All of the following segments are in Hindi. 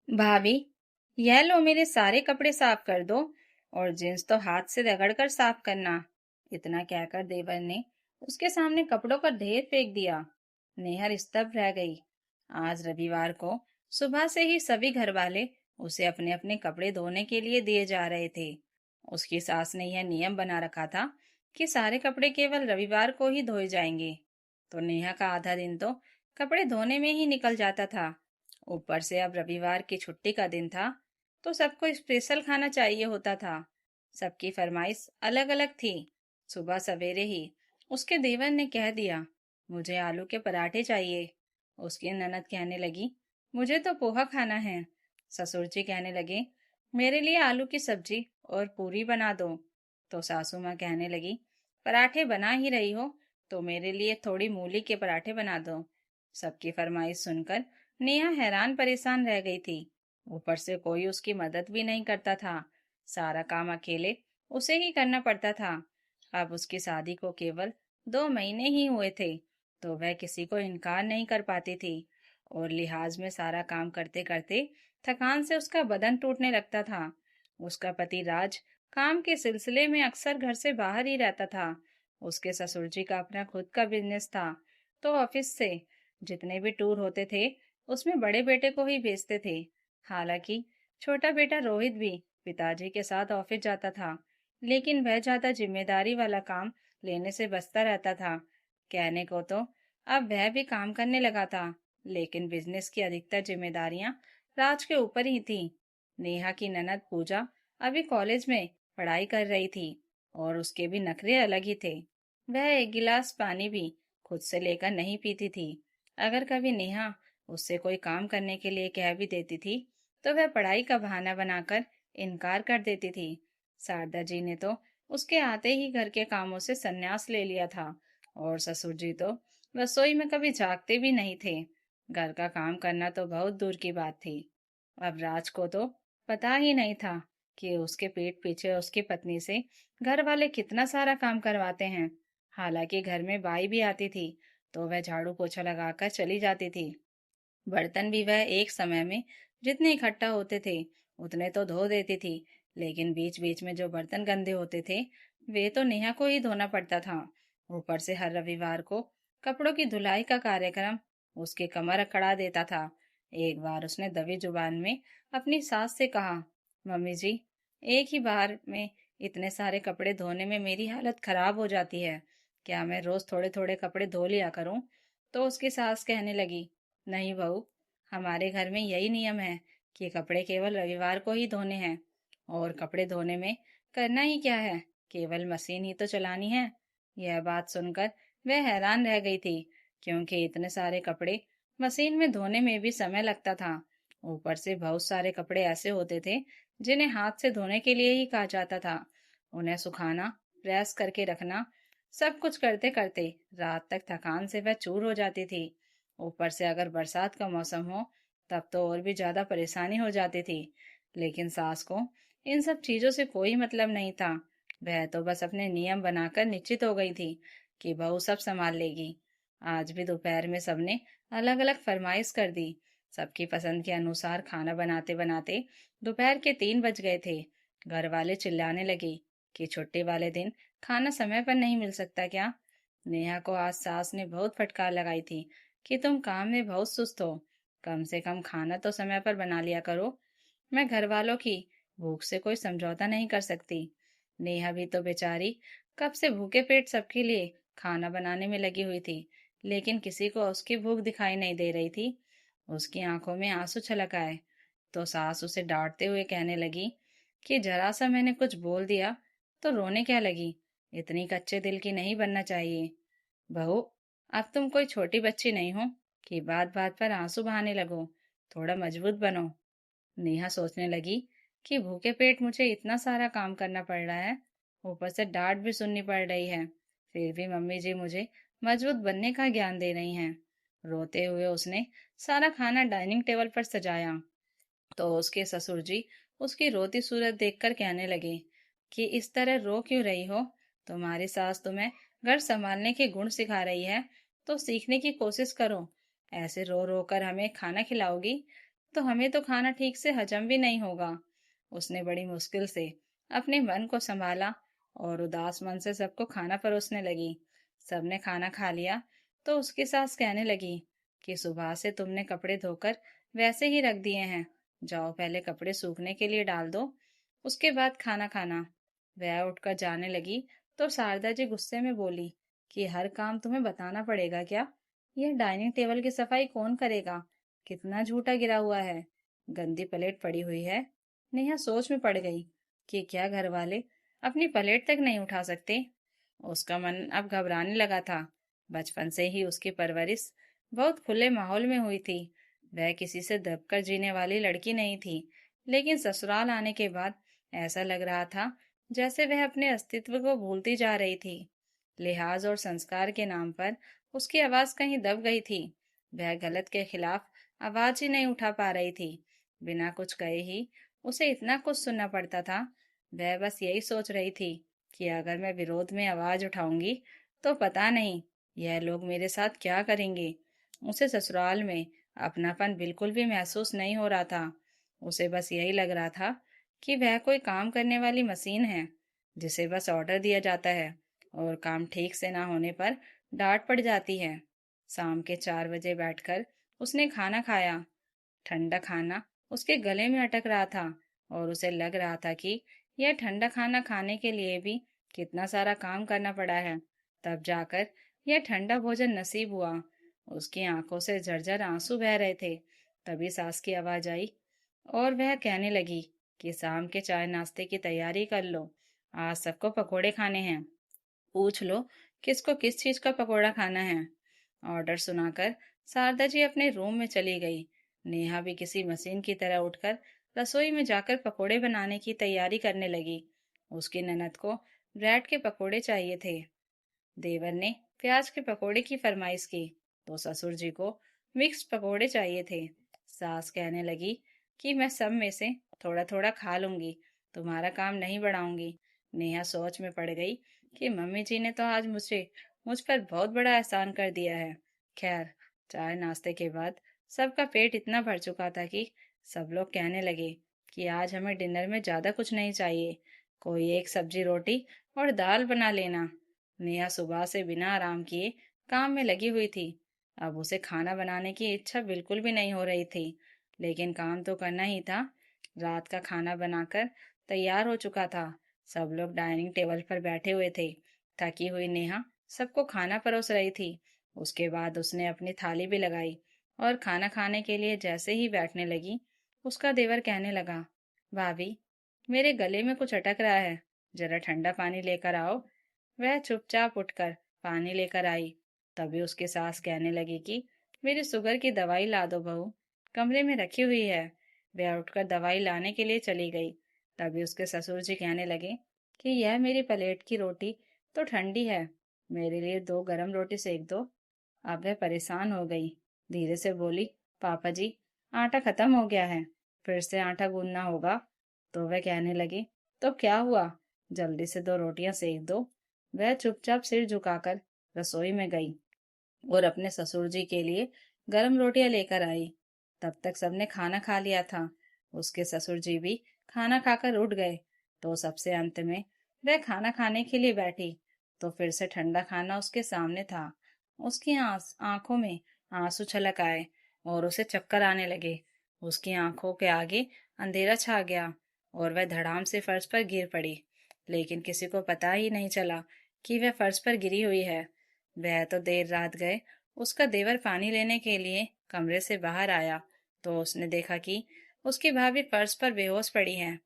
भाभी, यह लो मेरे सारे कपड़े साफ कर दो। और जींस तो हाथ से रगड़ कर साफ करना। इतना कहकर देवर ने उसके सामने कपड़ों का ढेर फेंक दिया। नेहा स्तब्ध रह गई। आज रविवार को सुबह से ही सभी घर वाले उसे अपने अपने कपड़े धोने के लिए दिए जा रहे थे। उसकी सास ने यह नियम बना रखा था कि सारे कपड़े केवल रविवार को ही धोए जाएंगे। तो नेहा का आधा दिन तो कपड़े धोने में ही निकल जाता था। ऊपर से अब रविवार की छुट्टी का दिन था, तो सबको स्पेशल खाना चाहिए होता था। सबकी फरमाइश अलग अलग थी। सुबह सवेरे ही उसके देवर ने कह दिया, मुझे आलू के पराठे चाहिए। उसकी ननद कहने लगी, मुझे तो पोहा खाना है। ससुर जी कहने लगे, मेरे लिए आलू की सब्जी और पूरी बना दो। तो सासू माँ कहने लगी, पराठे बना ही रही हो तो मेरे लिए थोड़ी मूली के पराठे बना दो। सबकी फरमाइश सुनकर नेहा हैरान परेशान रह गई थी। ऊपर से कोई उसकी मदद भी नहीं करता था। सारा काम अकेले उसे ही करना पड़ता था। अब उसकी शादी को केवल 2 महीने ही हुए थे, तो वह किसी को इनकार नहीं कर पाती थी। और लिहाज में सारा काम करते करते थकान से उसका बदन टूटने लगता था। उसका पति राज काम के सिलसिले में अक्सर घर से बाहर ही रहता था। उसके ससुर जी का अपना खुद का बिजनेस था, तो ऑफिस से जितने भी टूर होते थे उसमें बड़े बेटे को ही भेजते थे। हालांकि छोटा बेटा रोहित भी पिताजी के साथ ऑफिस जाता था, लेकिन वह ज्यादा जिम्मेदारी वाला काम लेने से बचता रहता था। कहने को तो अब वह भी काम करने लगा था, लेकिन बिजनेस की अधिकतर जिम्मेदारियां राज के ऊपर ही थी। नेहा की ननद पूजा अभी कॉलेज में पढ़ाई कर रही थी, और उसके भी नखरे अलग ही थे। वह एक गिलास पानी भी खुद से लेकर नहीं पीती थी। अगर कभी नेहा उससे कोई काम करने के लिए कह भी देती थी, तो वह पढ़ाई का बहाना बनाकर इनकार कर देती थी। शारदा जी ने तो उसके आते ही घर के कामों से संन्यास ले लिया था, और ससुर जी तो रसोई में कभी झांकते भी नहीं थे। घर का काम करना तो बहुत दूर की बात थी। अब राज को तो पता ही नहीं था कि उसके पीठ पीछे उसकी पत्नी से घर वाले कितना सारा काम करवाते हैं। हालांकि घर में बाई भी आती थी, तो वह झाड़ू पोछा लगाकर चली जाती थी। बर्तन भी वह एक समय में जितने इकट्ठा होते थे उतने तो धो देती थी, लेकिन बीच बीच में जो बर्तन गंदे होते थे वे तो नेहा को ही धोना पड़ता था। ऊपर से हर रविवार को कपड़ों की धुलाई का कार्यक्रम उसकी कमर अकड़ा देता था। एक बार उसने दबी जुबान में अपनी सास से कहा, मम्मी जी, एक ही बार में इतने सारे कपड़े धोने में मेरी हालत खराब हो जाती है। क्या मैं रोज थोड़े थोड़े कपड़े धो लिया करूं? तो उसकी सास कहने लगी, नहीं बहू, हमारे घर में यही नियम है कि कपड़े केवल रविवार को ही धोने हैं। और कपड़े धोने में करना ही क्या है, केवल मशीन ही तो चलानी है। यह बात सुनकर वह हैरान रह गई थी, क्योंकि इतने सारे कपड़े मशीन में धोने में भी समय लगता था। ऊपर से बहुत सारे कपड़े ऐसे होते थे जिन्हें हाथ से धोने के लिए ही कहा जाता था। उन्हें सुखाना, प्रेस करके रखना, सब कुछ करते करते रात तक थकान से वह चूर हो जाती थी। ऊपर से अगर बरसात का मौसम हो तब तो और भी ज्यादा परेशानी हो जाती थी। लेकिन सास को इन सब चीजों से कोई मतलब नहीं था। वह तो बस अपने नियम बनाकर निश्चित हो गई थी कि बहू सब संभाल लेगी। आज भी दोपहर में सबने अलग अलग फरमाइश कर दी। सबकी पसंद के अनुसार खाना बनाते बनाते दोपहर के 3 बज गए थे। घर वाले चिल्लाने लगे कि छुट्टी वाले दिन खाना समय पर नहीं मिल सकता क्या? नेहा को आज सास ने बहुत फटकार लगाई थी कि तुम काम में बहुत सुस्त हो, कम से कम खाना तो समय पर बना लिया करो। मैं घर वालों की भूख से कोई समझौता नहीं कर सकती। नेहा भी तो बेचारी कब से भूखे पेट सबके लिए खाना बनाने में लगी हुई थी, लेकिन किसी को उसकी भूख दिखाई नहीं दे रही थी। उसकी आंखों में आंसू छलक आए, तो सास उसे डांटते हुए कहने लगी कि जरा सा मैंने कुछ बोल दिया तो रोने क्या लगी? इतनी कच्चे दिल की नहीं बनना चाहिए। बहू, अब तुम कोई छोटी बच्ची नहीं हो कि बात बात पर आंसू बहाने लगो। थोड़ा मजबूत बनो। नेहा सोचने लगी कि भूखे पेट मुझे इतना सारा काम करना पड़ रहा है, ऊपर से डांट भी सुननी पड़ रही है, फिर भी मम्मी जी मुझे मजबूत बनने का ज्ञान दे रही हैं। रोते हुए उसने सारा खाना डाइनिंग टेबल पर सजाया, तो उसके ससुर जी उसकी रोती सूरत देखकर कहने लगे कि इस तरह रो क्यों रही हो? तुम्हारी सास तुम्हें घर संभालने के गुण सिखा रही है, तो सीखने की कोशिश करो। ऐसे रो रो कर हमें खाना खिलाओगी तो हमें तो खाना ठीक से हजम भी नहीं होगा। उसने बड़ी मुश्किल से अपने मन को संभाला और उदास मन से सबको खाना परोसने लगी। सबने खाना खा लिया तो उसकी सास कहने लगी कि सुबह से तुमने कपड़े धोकर वैसे ही रख दिए हैं, जाओ पहले कपड़े सूखने के लिए डाल दो, उसके बाद खाना खाना। वह उठकर जाने लगी तो शारदा जी गुस्से में बोली कि हर काम तुम्हें बताना पड़ेगा क्या? यह डाइनिंग टेबल की सफाई कौन करेगा? कितना झूठा गिरा हुआ है, गंदी प्लेट पड़ी हुई है। नेहा सोच में पड़ गई कि क्या घर वाले अपनी प्लेट तक नहीं उठा सकते। उसका मन अब घबराने लगा था। बचपन से ही उसकी परवरिश बहुत खुले माहौल में हुई थी। वह किसी से दबकर जीने वाली लड़की नहीं थी, लेकिन ससुराल आने के बाद ऐसा लग रहा था जैसे वह अपने अस्तित्व को भूलती जा रही थी। लिहाज और संस्कार के नाम पर उसकी आवाज कहीं दब गई थी। वह गलत के खिलाफ आवाज ही नहीं उठा पा रही थी। बिना कुछ कहे ही उसे इतना कुछ सुनना पड़ता था। वह बस यही सोच रही थी कि अगर मैं विरोध में आवाज उठाऊंगी तो पता नहीं यह लोग मेरे साथ क्या करेंगे। उसे ससुराल में अपनापन बिल्कुल भी महसूस नहीं हो रहा था। उसे बस यही लग रहा था कि वह कोई काम करने वाली मशीन है जिसे बस ऑर्डर दिया जाता है और काम ठीक से ना होने पर डांट पड़ जाती है। शाम के 4 बजे बैठकर उसने खाना खाया। ठंडा खाना उसके गले में अटक रहा था और उसे लग रहा था कि यह ठंडा खाना खाने के लिए भी कितना सारा काम करना पड़ा है। तब जाकर यह ठंडा भोजन नसीब हुआ। उसकी आंखों से झरझर आंसू बह रहे थे। तभी सास की आवाज आई और वह कहने लगी कि शाम के चाय नाश्ते की तैयारी कर लो, आज सबको पकोड़े खाने हैं। पूछ लो किसको किस चीज का पकोड़ा खाना है। ऑर्डर सुनाकर शारदा जी अपने रूम में चली गई। नेहा भी किसी मशीन की तरह उठकर रसोई में जाकर पकोड़े बनाने की तैयारी करने लगी। उसकी ननद को ब्रेड के पकोड़े चाहिए थे। देवर ने प्याज के पकोड़े की फरमाइश की तो ससुर जी को मिक्स पकोड़े चाहिए थे। सास कहने लगी कि मैं सब में से थोड़ा थोड़ा खा लूंगी, तुम्हारा काम नहीं बढ़ाऊंगी। नेहा सोच में पड़ गई कि मम्मी जी ने तो आज मुझ पर बहुत बड़ा एहसान कर दिया है। खैर, चाय नाश्ते के बाद सबका पेट इतना भर चुका था कि सब लोग कहने लगे कि आज हमें डिनर में ज्यादा कुछ नहीं चाहिए, कोई एक सब्जी रोटी और दाल बना लेना। नेहा सुबह से बिना आराम किए काम में लगी हुई थी। अब उसे खाना बनाने की इच्छा बिल्कुल भी नहीं हो रही थी, लेकिन काम तो करना ही था। रात का खाना बनाकर तैयार हो चुका था। सब लोग डाइनिंग टेबल पर बैठे हुए थे। थकी हुई नेहा सबको खाना परोस रही थी। उसके बाद उसने अपनी थाली भी लगाई और खाना खाने के लिए जैसे ही बैठने लगी, उसका देवर कहने लगा, भाभी, मेरे गले में कुछ अटक रहा है, जरा ठंडा पानी लेकर आओ। वह चुपचाप उठकर पानी लेकर आई। तभी उसकी सास कहने लगी कि मेरी शुगर की दवाई ला दो बहू, कमरे में रखी हुई है। वह उठकर दवाई लाने के लिए चली गई। तभी उसके ससुर जी कहने लगे कि यह मेरी प्लेट की रोटी तो ठंडी है, मेरे लिए 2 गरम रोटी सेक दो। अब वह परेशान हो गई, धीरे से बोली, पापा जी, आटा खत्म हो गया है, फिर से आटा गूंदना होगा। तो वह कहने लगी, तो क्या हुआ, जल्दी से 2 रोटियां सेक दो। वह चुपचाप सिर झुकाकर रसोई में गई और अपने ससुर जी के लिए गर्म रोटियां लेकर आई। तब तक सबने खाना खा लिया था। उसके ससुर जी भी खाना खाकर उठ गए। तो सबसे अंत में वह खाना खाने के लिए बैठी तो फिर से ठंडा खाना उसके सामने था। उसकी आंखों में आंसू छलक आए और उसे चक्कर आने लगे। उसकी आंखों के आगे अंधेरा छा गया और वह धड़ाम से फर्श पर गिर पड़ी, लेकिन किसी को पता ही नहीं चला कि वह फर्श पर गिरी हुई है। वह तो देर रात गए। उसका देवर पानी लेने के लिए कमरे से बाहर आया तो उसने देखा कि उसकी भाभी फर्श पर बेहोश पड़ी है।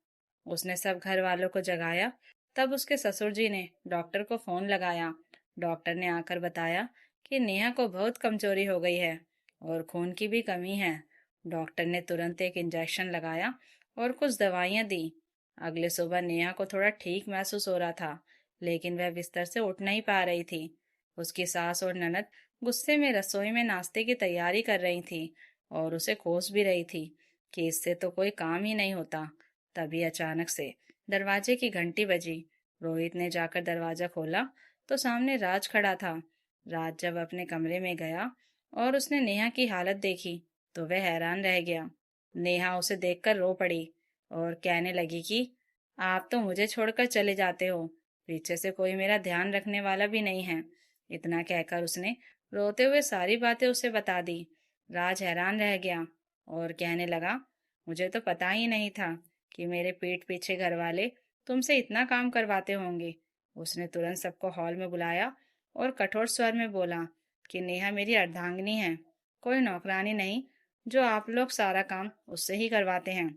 उसने सब घर वालों को जगाया। तब उसके ससुर जी ने डॉक्टर को फोन लगाया। डॉक्टर ने आकर बताया कि नेहा को बहुत कमजोरी हो गई है और खून की भी कमी है। डॉक्टर ने तुरंत एक इंजेक्शन लगाया और कुछ दवाइयां दी। अगले सुबह नेहा को थोड़ा ठीक महसूस हो रहा था, लेकिन वह बिस्तर से उठ नहीं पा रही थी। उसकी सास और ननद गुस्से में रसोई में नाश्ते की तैयारी कर रही थी और उसे कोस भी रही थी कि इससे तो कोई काम ही नहीं होता। तभी अचानक से दरवाजे की घंटी बजी। रोहित ने जाकर दरवाजा खोला तो सामने राज खड़ा था। राज जब अपने कमरे में गया और उसने नेहा की हालत देखी तो वह हैरान रह गया। नेहा उसे देखकर रो पड़ी और कहने लगी कि आप तो मुझे छोड़कर चले जाते हो, पीछे से कोई मेरा ध्यान रखने वाला भी नहीं है। इतना कहकर उसने रोते हुए सारी बातें उसे बता दी। राज हैरान रह गया और कहने लगा, मुझे तो पता ही नहीं था कि मेरे पीठ पीछे घर वाले तुमसे इतना काम करवाते होंगे। उसने तुरंत सबको हॉल में बुलाया और कठोर स्वर में बोला कि नेहा मेरी अर्धांगिनी है, कोई नौकरानी नहीं जो आप लोग सारा काम उससे ही करवाते हैं।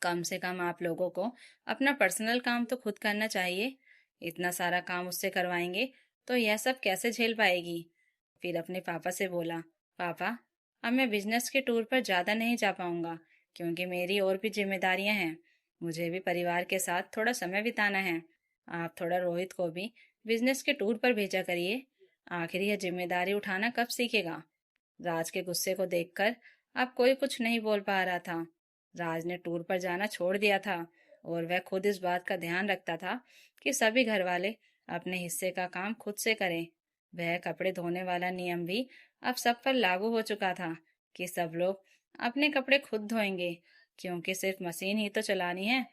कम से कम आप लोगों को अपना पर्सनल काम तो खुद करना चाहिए। इतना सारा काम उससे करवाएंगे तो यह सब कैसे झेल पाएगी। फिर अपने पापा से बोला, पापा, अब मैं बिजनेस के टूर पर ज़्यादा नहीं जा पाऊंगा क्योंकि मेरी और भी जिम्मेदारियां हैं। मुझे भी परिवार के साथ थोड़ा समय बिताना है। आप थोड़ा रोहित को भी बिजनेस के टूर पर भेजा करिए। आखिर यह जिम्मेदारी उठाना कब सीखेगा। राज के गुस्से को देखकर अब कोई कुछ नहीं बोल पा रहा था। राज ने टूर पर जाना छोड़ दिया था और वह खुद इस बात का ध्यान रखता था कि सभी घर वाले अपने हिस्से का काम खुद से करें। वह कपड़े धोने वाला नियम भी अब सब पर लागू हो चुका था कि सब लोग अपने कपड़े खुद धोएंगे क्योंकि सिर्फ मशीन ही तो चलानी है।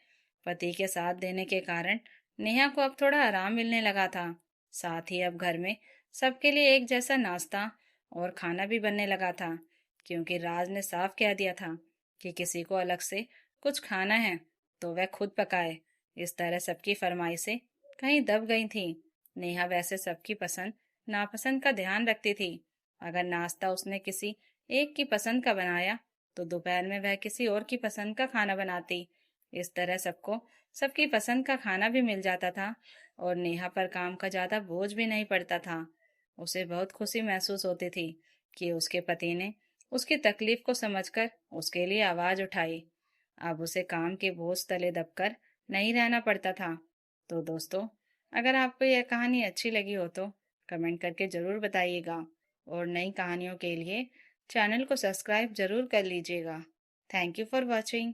पति के साथ देने के कारण नेहा को अब थोड़ा आराम मिलने लगा था। साथ ही अब घर में सबके लिए एक जैसा नाश्ता और खाना भी बनने लगा था क्योंकि राज ने साफ कह दिया था कि किसी को अलग से कुछ खाना है तो वह खुद पकाए। इस तरह सबकी फरमाइशें कहीं दब गई थी। नेहा वैसे सबकी पसंद नापसंद का ध्यान रखती थी। अगर नाश्ता उसने किसी एक की पसंद का बनाया तो दोपहर में वह किसी और की पसंद का खाना बनाती। इस तरह सबको सबकी पसंद का खाना भी मिल जाता था और नेहा पर काम का ज्यादा बोझ भी नहीं पड़ता था। उसे बहुत खुशी महसूस होती थी कि उसके पति ने उसकी तकलीफ को समझकर उसके लिए आवाज उठाई। अब उसे काम के बोझ तले दबकर नहीं रहना पड़ता था। तो दोस्तों, अगर आपको यह कहानी अच्छी लगी हो तो कमेंट करके ज़रूर बताइएगा और नई कहानियों के लिए चैनल को सब्सक्राइब ज़रूर कर लीजिएगा। Thank you for watching.